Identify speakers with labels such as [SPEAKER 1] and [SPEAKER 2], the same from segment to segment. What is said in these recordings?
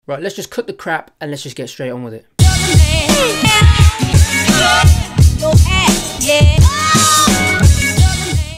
[SPEAKER 1] Right, let's just cut the crap and let's just get straight on with it.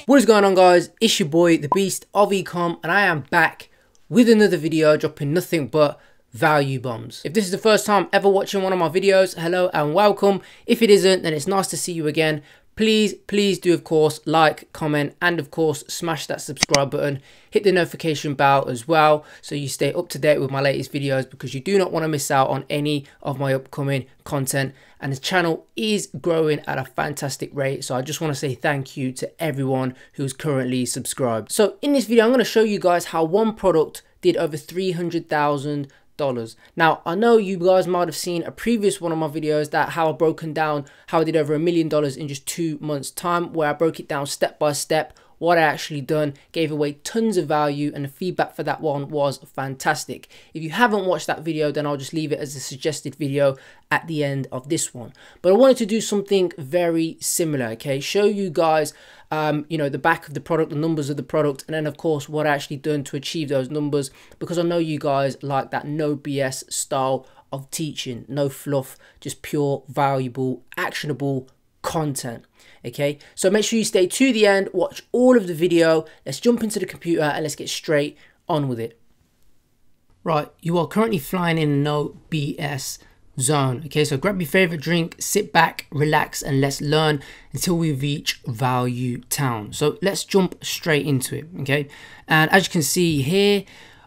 [SPEAKER 1] What is going on, guys? It's your boy, the Beast of Ecom, and I am back with another video dropping nothing but value bombs. If this is the first time ever watching one of my videos, hello and welcome. If it isn't, then it's nice to see you again. Please do, of course, like, comment, and of course smash that subscribe button. Hit the notification bell as well so you stay up to date with my latest videos, because you do not want to miss out on any of my upcoming content. And the channel is growing at a fantastic rate, so I just want to say thank you to everyone who's currently subscribed. So in this video, I'm going to show you guys how one product did over $300,000. Now, I know you guys might have seen a previous one of my videos that how I broken down how I did over $1 million in just 2 months time, where I broke it down step by step, what I actually done, gave away tons of value, and the feedback for that one was fantastic. If you haven't watched that video, then I'll just leave it as a suggested video at the end of this one. But I wanted to do something very similar, okay? Show you guys you know, the back of the product, the numbers of the product, and then of course what I actually done to achieve those numbers, because I know you guys like that no BS style of teaching, no fluff, just pure, valuable, actionable content. Okay, so make sure you stay to the end, watch all of the video. Let's jump into the computer and let's get straight on with it. Right, you are currently flying in a no BS zone. Okay, so grab your favorite drink, sit back, relax, and let's learn until we reach value town. So let's jump straight into it. Okay, and as you can see here,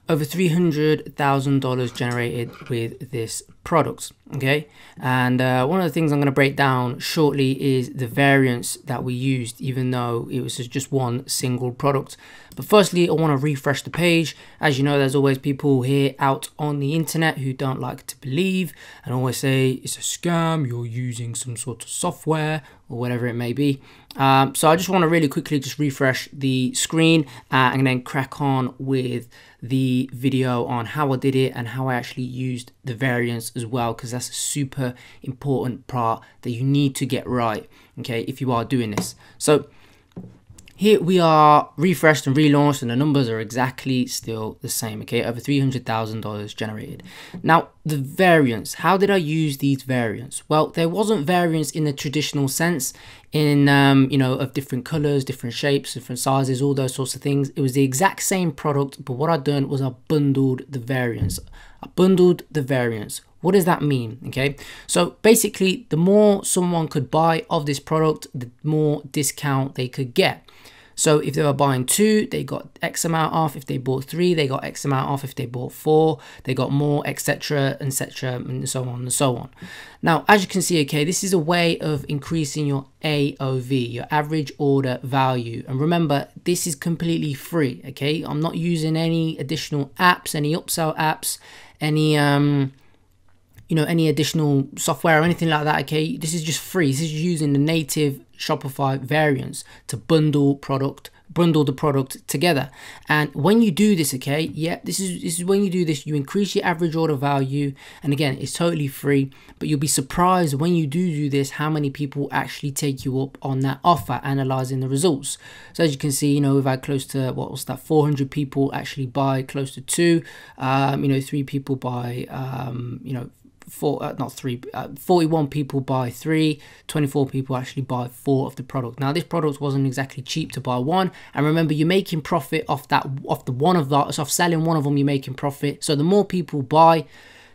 [SPEAKER 1] over $300,000 generated with this product. Okay, and one of the things I'm going to break down shortly is the variance that we used, even though it was just one single product. But firstly, I want to refresh the page. As you know, there's always people here out on the internet who don't like to believe and always say it's a scam, you're using some sort of software or whatever it may be. So I just want to really quickly just refresh the screen and then crack on with the video on how I did it and how I actually used the variance as well, because that's a super important part that you need to get right, okay, if you are doing this. So here we are, refreshed and relaunched, and the numbers are exactly still the same, okay, over $300,000 generated. Now, the variance, how did I use these variants? Well, there wasn't variance in the traditional sense, in you know, of different colors, different shapes, different sizes, all those sorts of things. It was the exact same product, but what I've done was I bundled the variants. I bundled the variants. What does that mean? Okay, so basically, the more someone could buy of this product, the more discount they could get. So if they were buying 2, they got X amount off. If they bought 3, they got X amount off. If they bought 4, they got more, etc., etc., and so on and so on. Now, as you can see, okay, this is a way of increasing your AOV, your average order value. And remember, this is completely free, okay? I'm not using any additional apps, any upsell apps, any you know, any additional software or anything like that, okay? This is just free. This is using the native Shopify variants to bundle the product together. And when you do this, okay, yeah, this is when you do this, you increase your average order value. And again, it's totally free, but you'll be surprised when you do this how many people actually take you up on that offer, analyzing the results. So as you can see, you know, we've had close to, what was that, 400 people actually buy close to 2, you know, 3 people buy, you know, 41 people buy 3, 24 people actually buy 4 of the product. Now, this product wasn't exactly cheap to buy 1, and remember, you're making profit off that, off selling one of them. You're making profit. So the more people buy,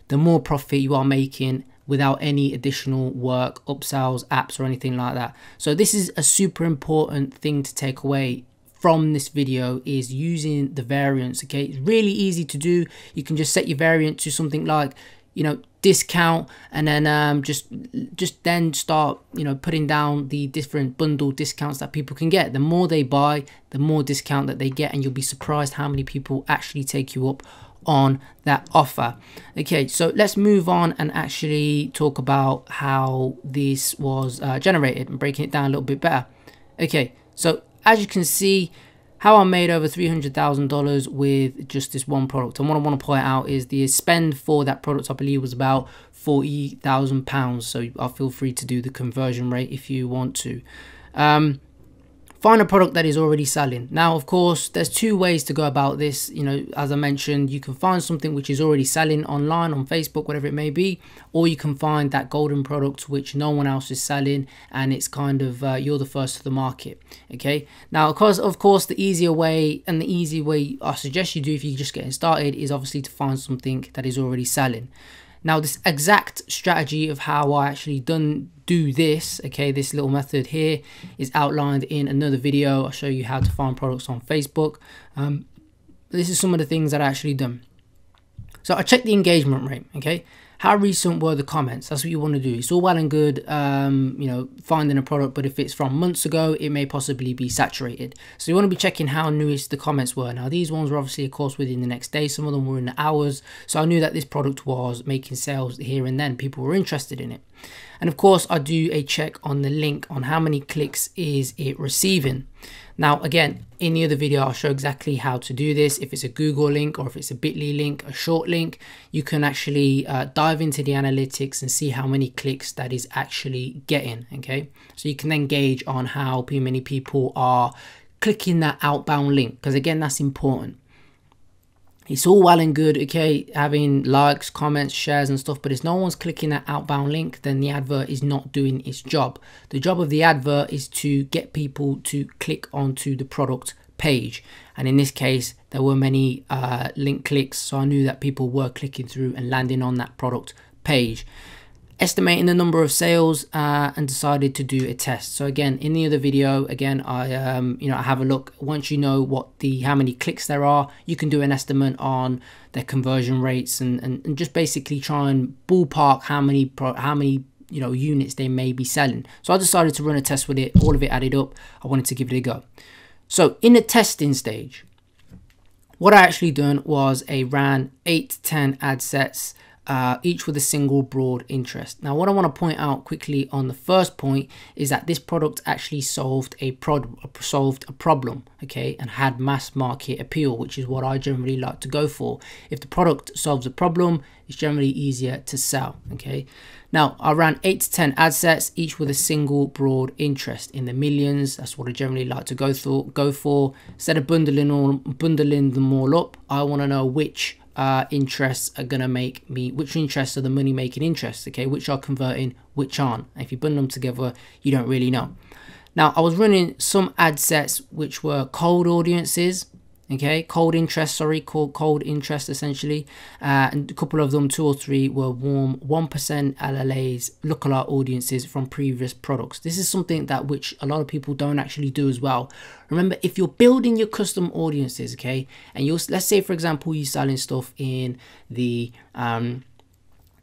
[SPEAKER 1] the more profit you are making without any additional work, upsells, apps, or anything like that. So this is a super important thing to take away from this video, is using the variants. Okay, it's really easy to do. You can just set your variant to something like, you know, discount, and then just then start, you know, putting down the different bundle discounts that people can get. The more they buy, the more discount that they get, and you'll be surprised how many people actually take you up on that offer. Okay, so let's move on and actually talk about how this was generated and breaking it down a little bit better. Okay, so as you can see, how I made over $300,000 with just this one product. And what I want to point out is the spend for that product, I believe, was about £40,000. So I'll feel free to do the conversion rate if you want to. Find a product that is already selling. Now, of course, there's two ways to go about this. You know, as I mentioned, you can find something which is already selling online on Facebook, whatever it may be, or you can find that golden product which no one else is selling, and it's kind of you're the first to the market. Okay. Now, of course, the easier way, and the easy way I suggest you do if you're just getting started, is obviously to find something that is already selling. Now, this exact strategy of how I actually do this, okay, this little method here is outlined in another video. I'll show you how to find products on Facebook. This is some of the things that I actually done. So I checked the engagement rate, okay. How recent were the comments? That's what you want to do. It's all well and good, you know, finding a product, but if it's from months ago, it may possibly be saturated. So you want to be checking how newest the comments were. Now, these ones were obviously, of course, within the next day. Some of them were in the hours. So I knew that this product was making sales here and then. People were interested in it. And of course, I do a check on the link on how many clicks is it receiving. Now, again, in the other video, I'll show exactly how to do this. If it's a Google link or if it's a bit.ly link, a short link, you can actually dive into the analytics and see how many clicks that is actually getting, okay? So you can then gauge on how many people are clicking that outbound link, because again, that's important. It's all well and good, okay, having likes, comments, shares and stuff, but if no one's clicking that outbound link, then the advert is not doing its job. The job of the advert is to get people to click onto the product page. And in this case, there were many link clicks, so I knew that people were clicking through and landing on that product page. Estimating the number of sales and decided to do a test. So again, in the other video, again, I I have a look. Once you know what how many clicks there are, you can do an estimate on their conversion rates and just basically try and ballpark how many units they may be selling. So I decided to run a test with it. All of it added up. I wanted to give it a go. So in the testing stage, what I actually done was I ran 8 to 10 ad sets, each with a single broad interest. Now, what I want to point out quickly on the first point is that this product actually solved a problem, okay, and had mass market appeal, which is what I generally like to go for. If the product solves a problem, it's generally easier to sell, okay. Now, I ran 8 to 10 ad sets, each with a single broad interest in the millions. That's what I generally like to go for. Instead of bundling them all up, I want to know which interests are gonna make me, which interests are the money making interests, okay, which are converting, which aren't. And if you bundle them together, you don't really know. Now, I was running some ad sets which were cold audiences, okay, cold interest essentially, and a couple of them, 2 or 3, were warm 1% LLAs, lookalike audiences from previous products. This is something that which a lot of people don't actually do as well. Remember, if you're building your custom audiences, okay, and let's say for example you're selling stuff in the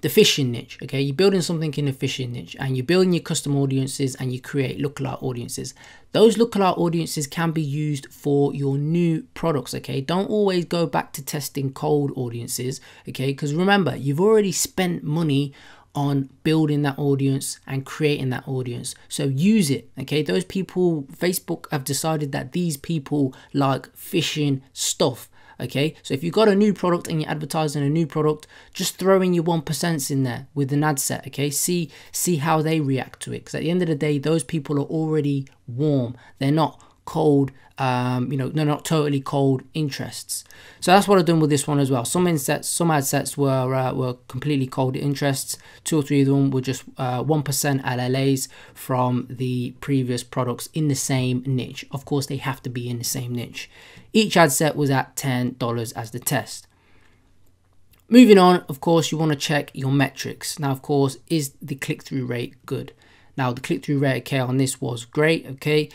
[SPEAKER 1] fishing niche, okay, you're building something in the fishing niche and you're building your custom audiences and you create lookalike audiences. Those lookalike audiences can be used for your new products, okay. Don't always go back to testing cold audiences, okay, because remember, you've already spent money on building that audience and creating that audience, so use it, okay. Those people, Facebook have decided that these people like fishing stuff. Okay, so if you've got a new product and you're advertising a new product, just throw in your 1% in there with an ad set, okay? See how they react to it, because at the end of the day, those people are already warm. They're not cold, they're not totally cold interests. So that's what I've done with this one as well. Some ad sets were completely cold interests. 2 or 3 of them were just 1% LLAs from the previous products in the same niche. Of course, they have to be in the same niche. Each ad set was at $10 as the test. Moving on, of course, you want to check your metrics. Now, of course, is the click-through rate good? Now, the click-through rate, okay, on this was great, okay.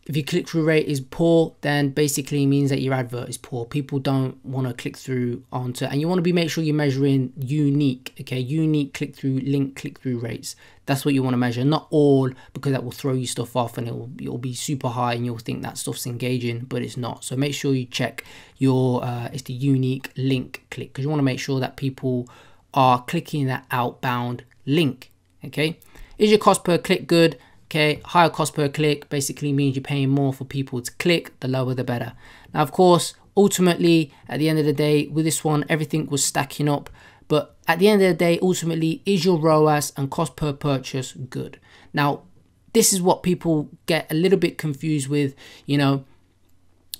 [SPEAKER 1] If your click-through rate is poor, then basically means that your advert is poor. People don't want to click through onto, and you want to make sure you're measuring unique, okay, unique click-through rates. That's what you want to measure, not all, because that will throw you stuff off and it'll be super high and you'll think that stuff's engaging, but it's not. So make sure you check your it's the unique link click, because you want to make sure that people are clicking that outbound link, okay. Is your cost per click good? Okay, higher cost per click basically means you're paying more for people to click, the lower the better. Now, of course, ultimately, at the end of the day, with this one, everything was stacking up. But at the end of the day, ultimately, is your ROAS and cost per purchase good? Now, this is what people get a little bit confused with. You know,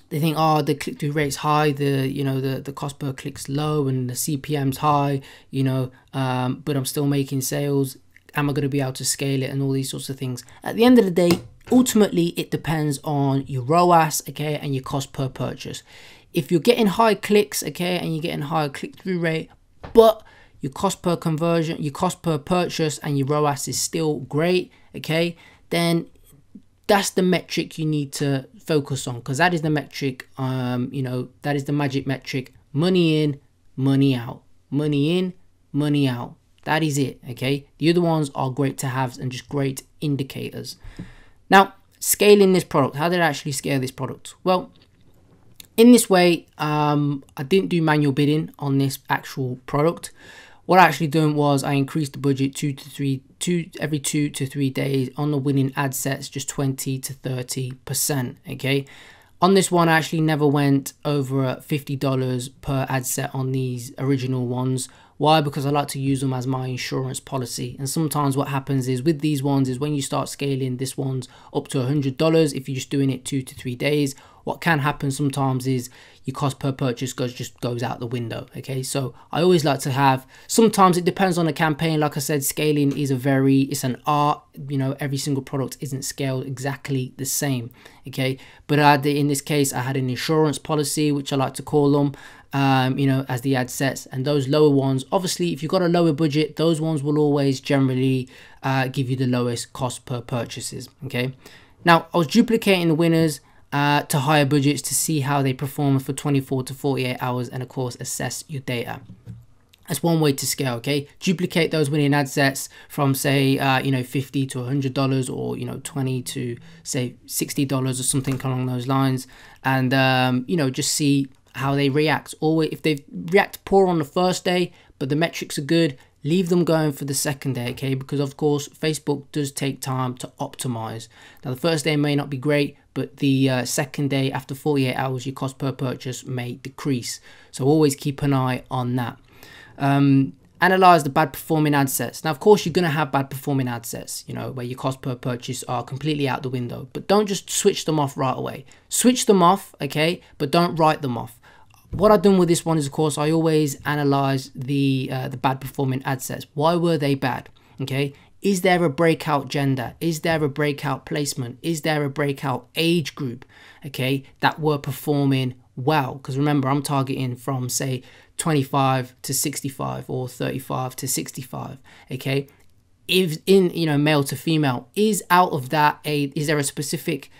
[SPEAKER 1] they think, oh, the click-through rate's high, the cost per click's low, and the CPM's high, you know, but I'm still making sales. Am I going to be able to scale it, and all these sorts of things? At the end of the day, ultimately, it depends on your ROAS, okay, and your cost per purchase. If you're getting high clicks, okay, and you're getting higher click-through rate, but your cost per conversion, your cost per purchase, and your ROAS is still great, okay, then that's the metric you need to focus on, because that is the metric, you know, that is the magic metric. Money in, money out. Money in, money out. That is it, okay? The other ones are great to have and just great indicators. Now, scaling this product. How did I actually scale this product? Well, in this way, I didn't do manual bidding on this actual product. What I actually done was I increased the budget every 2 to 3 days on the winning ad sets, just 20 to 30%, okay? On this one, I actually never went over $50 per ad set on these original ones. Why? Because I like to use them as my insurance policy. And sometimes what happens is with these ones is when you start scaling, this one's up to $100. If you're just doing it 2 to 3 days, what can happen sometimes is your cost per purchase just goes out the window. Okay, so I always like to have, sometimes it depends on the campaign. Like I said, scaling is it's an art. You know, every single product isn't scaled exactly the same. Okay, but in this case, I had an insurance policy, which I like to call them, you know, as the ad sets. And those lower ones, obviously, if you've got a lower budget, those ones will always generally give you the lowest cost per purchases. Okay, now I was duplicating the winners to higher budgets to see how they perform for 24 to 48 hours, and of course assess your data. That's one way to scale. Okay, duplicate those winning ad sets from say you know, $50 to $100, or you know, $20 to say $60 or something along those lines, and you know, just see how they react. Always, if they react poor on the first day but the metrics are good, leave them going for the second day, okay? Because of course Facebook does take time to optimize. Now the first day may not be great, but the second day, after 48 hours, your cost per purchase may decrease. So always keep an eye on that. Analyze the bad performing ad sets. Now of course you're going to have bad performing ad sets, you know, where your cost per purchase are completely out the window, but don't just switch them off right away. Switch them off, okay, but don't write them off. What I've done with this one is, of course, I always analyze the bad performing ad sets. Why were they bad? Okay, is there a breakout gender? Is there a breakout placement? Is there a breakout age group? Okay, that were performing well. Because remember, I'm targeting from say 25 to 65 or 35 to 65. Okay, if in, you know, male to female, is out of that is there a specific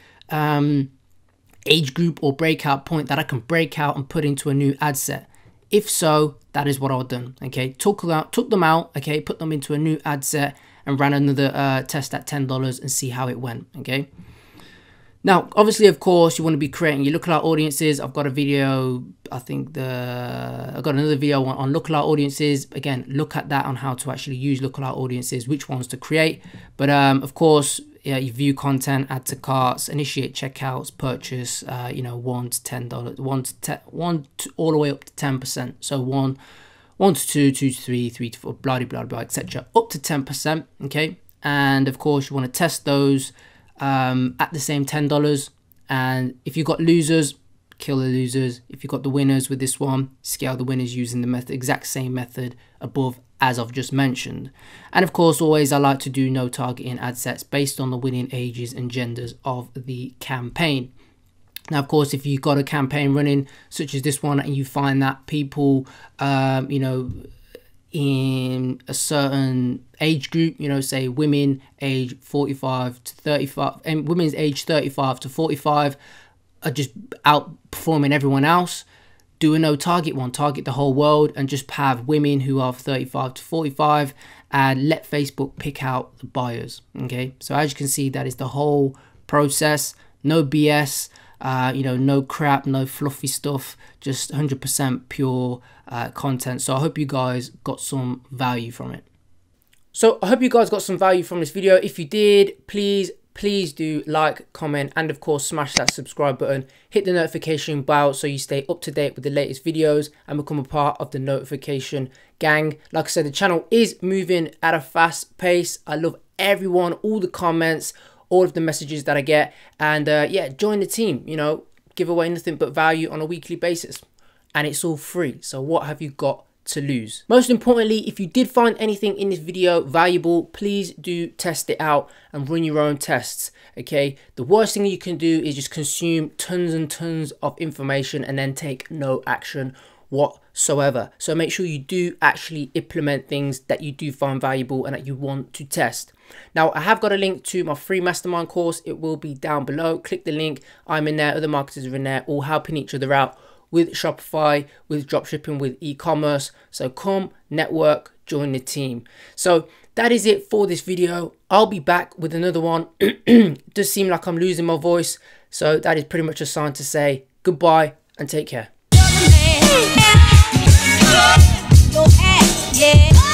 [SPEAKER 1] age group or breakout point that I can break out and put into a new ad set? If so, that is what I've done. Okay, took them out, okay, put them into a new ad set and ran another test at $10 and see how it went. Okay, now obviously, of course, you want to be creating your lookalike audiences. I've got a video, I think I've got another video on lookalike audiences. Again, look at that on how to actually use lookalike audiences, which ones to create. But of course, yeah, you view content, add to carts, initiate checkouts, purchase, you know, $1 to $10, one to, all the way up to 10%. So one to two, 2 to 3, 3 to 4, blah blah blah, etc. Up to 10%. Okay, and of course you want to test those at the same $10. And if you've got losers, kill the losers. If you've got the winners with this one, scale the winners using the exact same method above as I've just mentioned. And of course, always I like to do no targeting ad sets based on the winning ages and genders of the campaign. Now, of course, if you've got a campaign running such as this one and you find that people, you know, in a certain age group, you know, say women age 45 to 35 and women's age 35 to 45 are just outperforming everyone else, do a no target one, target the whole world and just have women who are 35 to 45 and let Facebook pick out the buyers. Okay, so as you can see, that is the whole process. No BS, you know, no crap, no fluffy stuff, just 100% pure content. So I hope you guys got some value from it. So I hope you guys got some value from this video. If you did, please do like, comment, and of course smash that subscribe button. Hit the notification bell so you stay up to date with the latest videos and become a part of the notification gang. Like I said, the channel is moving at a fast pace. I love everyone, all the comments, all of the messages that I get. And yeah, join the team. You know, give away nothing but value on a weekly basis, and it's all free. So what have you got to lose? Most importantly, if you did find anything in this video valuable, please do test it out and run your own tests. Okay, the worst thing you can do is just consume tons and tons of information and then take no action whatsoever. So make sure you do actually implement things that you do find valuable and that you want to test. Now, I have got a link to my free mastermind course. It will be down below. Click the link. I'm in there, other marketers are in there, all helping each other out with Shopify, with dropshipping, with e-commerce. So come, network, join the team. So that is it for this video. I'll be back with another one. It does seem like I'm losing my voice, so that is pretty much a sign to say goodbye and take care.
[SPEAKER 2] Yeah.